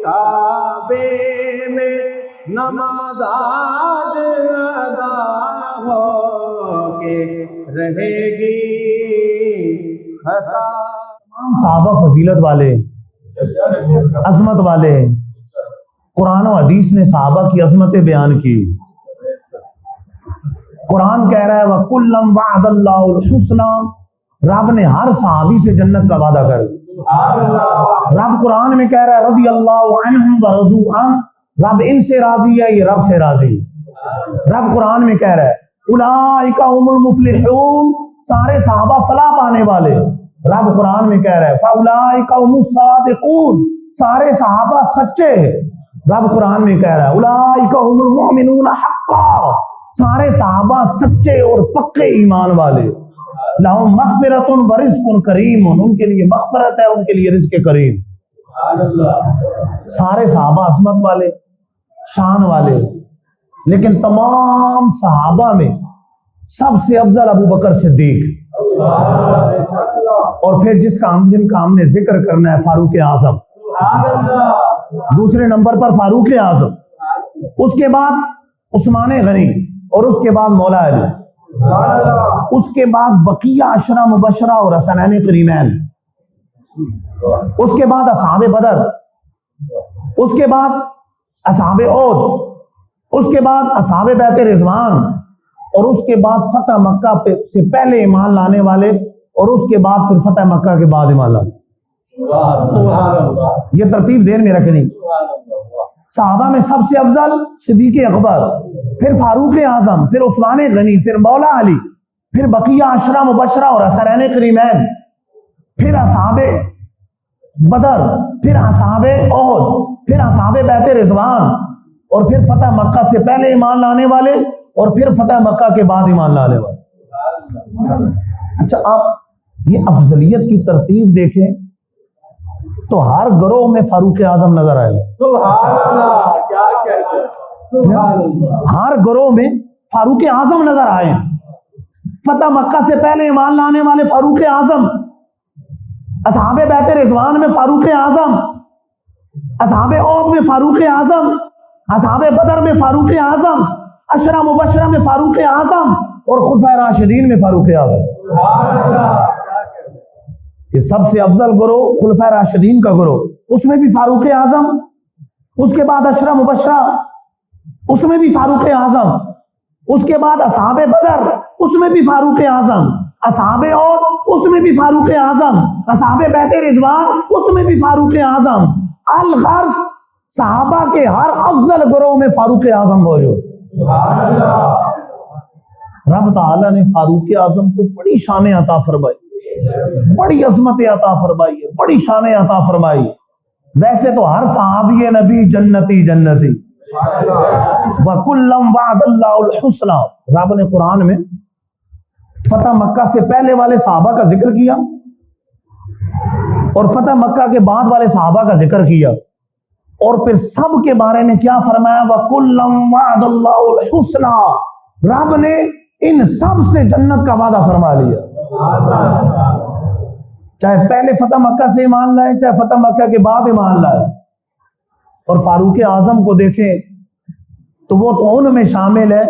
کعبے میں نماز آج ادا ہو کے رہے گی خطا۔ تمام صحابہ فضیلت والے، عظمت والے، قرآن و حدیث نے صحابہ کی عظمتیں بیان کی۔ قرآن کہہ رہا ہے وَكُلًّا وَعَدَ اللَّهُ الْحُسْنَى، رب نے ہر صحابی سے جنت کا وعدہ کر دیا۔ رب قرآن میں کہہ رہا ہے رضی اللہ عنہم ورضوا عنہ، رب ان سے راضی ہے، یہ رب سے راضی۔ رب قرآن میں کہہ رہا ہے اولئک هم المفلحون، سارے صحابہ فلاح پانے والے۔ رب قرآن میں کہہ رہا ہے فاولئک هم الصادقون، سارے صحابہ سچے۔ رب قرآن میں کہہ رہا ہے اولئک هم المؤمنون حقا، سارے صحابہ سچے اور پکے ایمان والے۔ لہم مغفرۃ ورزق کریم، ان کے لیے مغفرت ہے، ان کے لیے رزق کریم۔ سارے صحابہ عظمت والے، شان والے، لیکن تمام صحابہ میں سب سے افضل ابو بکر صدیق، اور پھر جن کا ہم نے ذکر کرنا ہے فاروق اعظم، دوسرے نمبر پر فاروق اعظم، اس کے بعد عثمان غنی، اور اس کے بعد مولا علی، اس کے بعد بقیہ عشرہ مبشرہ اور حسنین کریمین، اس کے بعد اصحاب بدر، اس کے بعد اصحاب احد، اس کے بعد اصحاب بیعت رضوان، اور اس کے بعد فتح مکہ سے پہلے ایمان لانے والے، اور اس کے بعد پھر فتح مکہ کے بعد ایمان لانے۔ یہ ترتیب ذہن میں رکھنی۔ صحابہ میں سب سے افضل صدیق اکبر، پھر فاروق اعظم، پھر عثمان غنی، پھر مولا علی، پھر بقیہ عشرہ مبشرہ اور حسنین کریمین، پھر اصحاب بدر، پھر اصحاب احد، پھر اصحاب بیعت رضوان، اور پھر فتح مکہ سے پہلے ایمان لانے والے، اور پھر فتح مکہ کے بعد ایمان لانے والے۔ اچھا، آپ یہ افضلیت کی ترتیب دیکھیں تو ہر گروہ میں فاروق اعظم نظر آئے گا۔ سبحان اللہ، کیا کہتے ہیں، سبحان اللہ۔ ہر گروہ میں فاروق اعظم نظر آئے۔ فتح مکہ سے پہلے ایمان لانے والے فاروق اعظم، اصحاب بیعت رضوان میں فاروق اعظم، اصحاب احد میں فاروق اعظم، اصحاب بدر میں فاروق اعظم، عشرہ مبشرہ میں فاروق اعظم، اور خلفائے راشدین میں فاروق اعظم۔ یہ سب سے افضل گروہ خلفائے راشدین کا گروہ، اس میں بھی فاروق اعظم، اس کے بعد عشرہ مبشرہ، اس میں بھی فاروق اعظم، اس کے بعد اصحاب بدر، اس میں بھی فاروق اعظم، اصحاب احد، اس میں بھی فاروق اعظم، اصحاب بیعت رضوان، اس میں بھی فاروق اعظم۔ الغرض صحابہ کے ہر افضل گروہ میں فاروق اعظم موجود۔ رب تعالیٰ نے فاروق اعظم کو بڑی شان عطا فرمائی، بڑی عظمت عطا فرمائی ہے، بڑی شان عطا فرمائی۔ ویسے تو ہر صحابی نبی جنتی جنتی، وَكُلًّا وَعَدَ اللَّهُ الْحُسْنَى، رب نے قرآن میں فتح مکہ سے پہلے والے صحابہ کا ذکر کیا، اور فتح مکہ کے بعد والے صحابہ کا ذکر کیا، اور پھر سب کے بارے میں کیا فرمایا وَكُلًّا وَعَدَ اللَّهُ الْحُسْنَى، رب نے ان سب سے جنت کا وعدہ فرما لیا، چاہے پہلے فتح مکہ سے ایمان لائے، چاہے فتح مکہ کے بعد ایمان لائے۔ اور فاروق اعظم کو دیکھیں تو وہ تو ان میں شامل ہے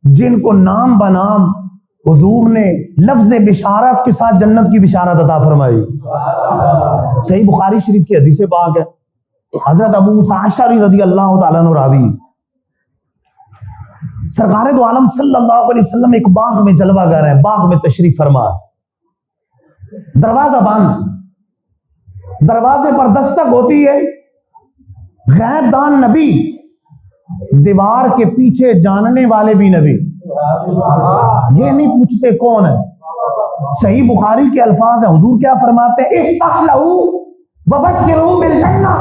جن کو نام بنام حضور نے لفظ بشارت کے ساتھ جنت کی بشارت عطا فرمائی۔ صحیح بخاری شریف کی حدیث پاک ہے، حضرت ابو موسیٰ اشعری رضی اللہ تعالیٰ عنہ راوی، سرکار دو عالم صلی اللہ علیہ وسلم ایک باغ میں جلوہ گر ہیں، باغ میں تشریف فرما، دروازہ بند، دروازے پر دستک ہوتی ہے، غیب دان نبی، دیوار کے پیچھے جاننے والے بھی نبی، یہ نہیں پوچھتے کون ہے۔ صحیح بخاری کے الفاظ ہیں، حضور کیا فرماتے ہیں افتح لہو وبشرہ بالجنہ،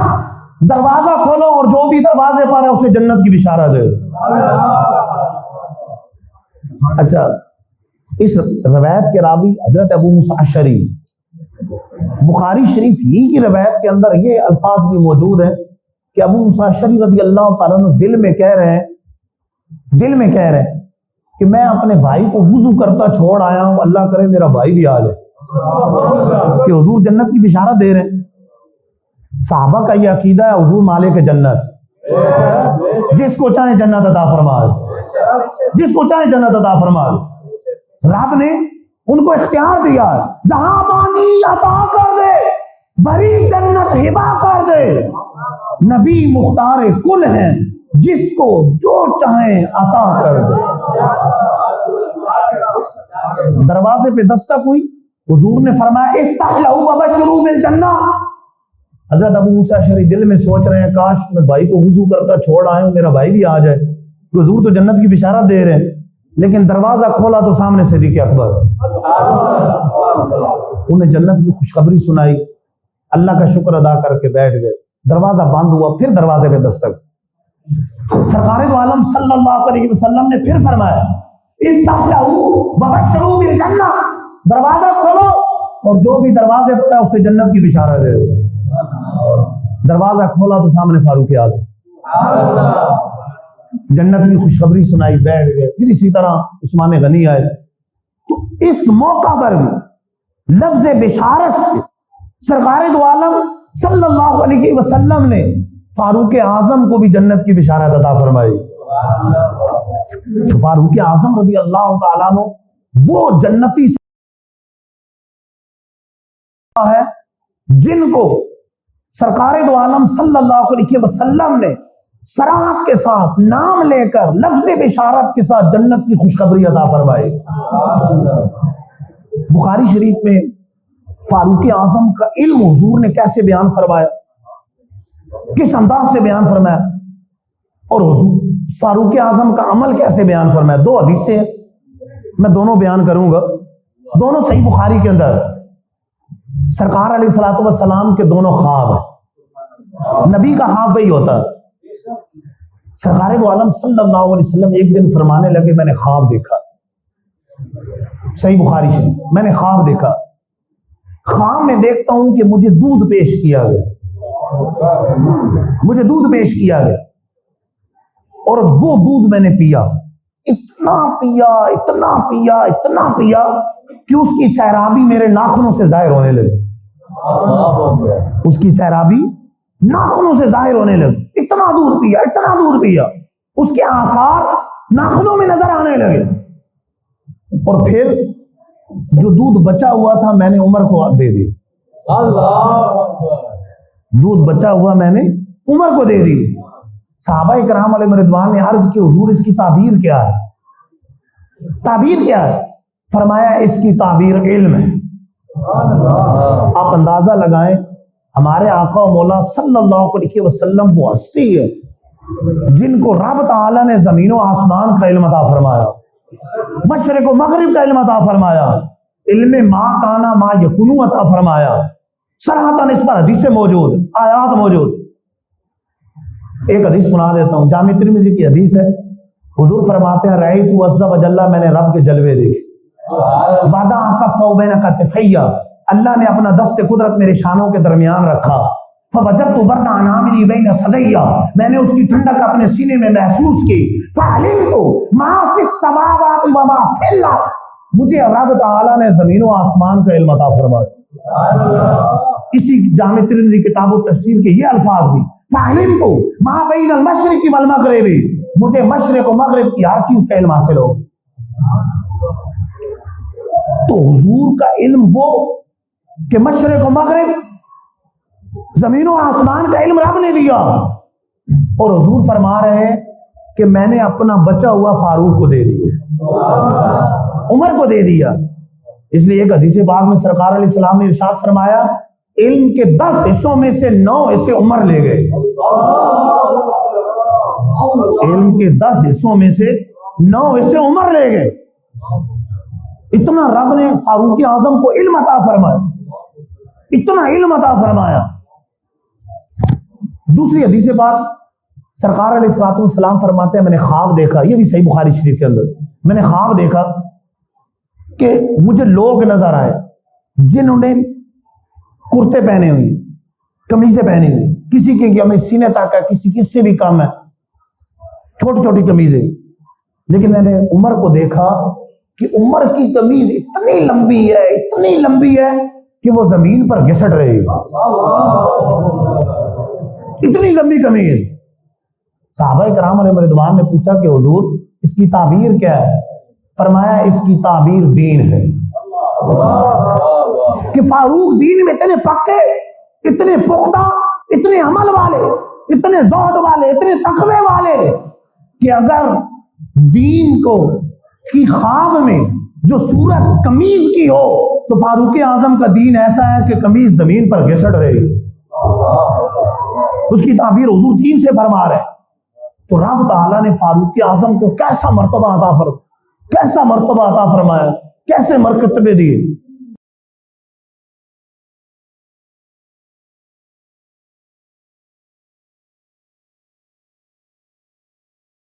دروازہ کھولو اور جو بھی دروازے پر ہے اسے جنت کی بشارت دے۔ اچھا، اس روایت کے راوی حضرت ابو موسیٰ اشعری، بخاری شریف ہی کی روایت کے اندر یہ الفاظ بھی موجود ہیں کہ ابو موسیٰ اشعری رضی اللہ تعالیٰ عنہ دل میں کہہ رہے ہیں کہ میں اپنے بھائی کو وضو کرتا چھوڑ آیا ہوں، اللہ کرے میرا بھائی بھی آ جائے، کہ حضور جنت کی بشارت دے رہے ہیں۔ صحابہ کا یہ عقیدہ ہے حضور مالک جنت, جس کو چاہے جنت عطا فرمائے, جس کو چاہے جنت عطا فرمائے. رب نے ان کو اختیار دیا ہے, جہاں بانی عطا کر دے, بری جنت ہبا کر دے. نبی مختار کل ہیں, جس کو جو چاہیں عطا کر دے. دروازے پہ دستک ہوئی, حضور نے فرمایا افتح لہو وبشروا بالجنہ. حضرت ابو موسیٰ اشعری دل میں سوچ رہے ہیں کاش میں بھائی کو وضو کرتا چھوڑ آئے ہوں, میرا بھائی بھی آ جائے. حضور تو جنت کی بشارت دے رہے ہیں, لیکن دروازہ کھولا تو سامنے صدیق اکبر, انہیں جنت کی خوشخبری سنائی, اللہ کا شکر ادا کر کے بیٹھ گئے. دروازہ بند ہوا, پھر دروازے پہ دستک. سرکار دو عالم صلی اللہ علیہ وسلم نے پھر فرمایا افتح لہو وبشروا بالجنہ, دروازہ کھولو اور جو بھی دروازے پر ہے اسے جنت کی بشارت دے دو. دروازہ کھولا تو سامنے فاروق اعظم, جنت کی خوشخبری سنائی, بیٹھ گئے. پھر اسی طرح عثمان غنی آئے. تو اس موقع پر بھی لفظ بشارت سے سرکار دو عالم صلی اللہ علیہ وسلم نے فاروق اعظم کو بھی جنت کی بشارت عطا فرمائی. تو فاروق اعظم رضی اللہ تعالیٰ عنہ وہ جنتی ہے جن کو سرکار دو عالم صلی اللہ علیہ وسلم نے صراحت کے ساتھ نام لے کر لفظ بشارت کے ساتھ جنت کی خوشخبری عطا فرمائی. بخاری شریف میں فاروق اعظم کا علم حضور نے کیسے بیان فرمایا, کس انداز سے بیان فرمایا, اور حضور فاروق اعظم کا عمل کیسے بیان فرمایا. دو حدیثیں میں دونوں بیان کروں گا, دونوں صحیح بخاری کے اندر. سرکار علیہ الصلوۃ والسلام کے دونوں خواب ہیں, نبی کا خواب وہی ہوتا ہے. سرکار دو عالم صلی اللہ علیہ وسلم ایک دن فرمانے لگے میں نے خواب دیکھا, صحیح بخاری شریف, میں نے خواب دیکھا, خواب میں دیکھتا ہوں کہ مجھے دودھ پیش کیا گیا, مجھے دودھ پیش کیا گیا اور وہ دودھ میں نے پیا, اتنا پیا اتنا پیا اتنا پیا کہ اس کی سیرابی میرے ناخنوں سے ظاہر ہونے لگی, اس کی سیرابی ناخنوں سے ظاہر ہونے لگی. اتنا دودھ پیا اتنا دودھ پیا, اس کے آثار ناخنوں میں نظر آنے لگے. اور پھر جو دودھ بچا ہوا تھا میں نے عمر کو دے دی, دودھ بچا ہوا میں نے عمر کو دے دی. صحابہ کرام علیہ رضوان نے عرض کی حضور اس کی تعبیر کیا ہے, تعبیر کیا ہے؟ فرمایا اس کی تعبیر علم ہے. آپ اندازہ لگائیں ہمارے آقا و مولا صلی اللہ علیہ وسلم وہ ہستی ہے جن کو رب تعالیٰ نے زمین و آسمان کا علم عطا فرمایا, مشرق و مغرب کا علم عطا فرمایا, علم ما کانا ما یکونو عطا فرمایا. صراحتاً اس پر حدیثیں موجود, آیات موجود. ایک حدیث سنا دیتا ہوں, جامع ترمذی کی حدیث ہے. حضور فرماتے ہیں رأیت عز وجل, میں نے رب کے جلوے دیکھے. وعدہ کفہ بین کتفیہ, اللہ نے اپنا دست قدرت میرے شانوں کے درمیان رکھا. فوجدت برد اناملی بین صدیہ, میں نے اس کی ٹھنڈک اپنے سینے میں محسوس کی. فعلمت ما فی السماوات و ما فی الارض, مجھے رب تعالیٰ نے زمین و آسمان کا علم عطا فرمایا. اسی جامع ترمذی کتاب التفسیر کے یہ الفاظ بھی, فعلمت ما بین المشرق والمغرب, مجھے مشرق و مغرب کی ہر چیز کا علم حاصل ہو. تو حضور کا علم وہ کہ مشرق و مغرب زمین و آسمان کا علم رب نے دیا, اور حضور فرما رہے ہیں کہ میں نے اپنا بچا ہوا فاروق کو دے دیا, عمر کو دے دیا. اس لیے ایک حدیث پاک میں سرکار علیہ السلام نے ارشاد فرمایا علم کے 10 حصوں میں سے 9 حصے عمر لے گئے. علم کے 10 حصوں میں سے 9 حصے عمر لے گئے. اتنا رب نے فاروق اعظم کو علم عطا فرمایا, اتنا علم عطا فرمایا. دوسری حدیث پاک سرکار علیہ الصلوۃ والسلام فرماتے ہیں میں نے خواب دیکھا, یہ بھی صحیح بخاری شریف کے اندر, میں نے خواب دیکھا کہ مجھے لوگ نظر آئے جنہوں نے کرتے پہنے ہوئی, قمیضیں پہنی ہوئی, کسی کے ہمیں سینے تک ہے, کسی سے بھی کم ہے, چھوٹی چھوٹی قمیضیں. لیکن میں نے عمر کو دیکھا کہ عمر کی قمیض اتنی لمبی ہے, اتنی لمبی ہے کہ وہ زمین پر گھسٹ رہی ہے. اتنی لمبی قمیض. صحابہ کرام علیہ رضوان نے پوچھا کہ حضور اس کی تعبیر کیا ہے؟ فرمایا اس کی تعبیر دین ہے. کہ فاروق دین میں اتنے پکے، اتنے پختہ، اتنے عمل والے، اتنے زہد والے، اتنے تقوی والے کہ اگر دین کو کی خواب میں جو صورت قمیض کی ہو تو فاروق اعظم کا دین ایسا ہے کہ قمیض زمین پر گھسٹ رہے. اس کی تعبیر حضور دین سے فرما رہے. تو رب تعالیٰ نے فاروق اعظم کو کیسا مرتبہ عطا فرمایا، کیسا مرتبہ عطا فرمایا، کیسے مرتبے دیے.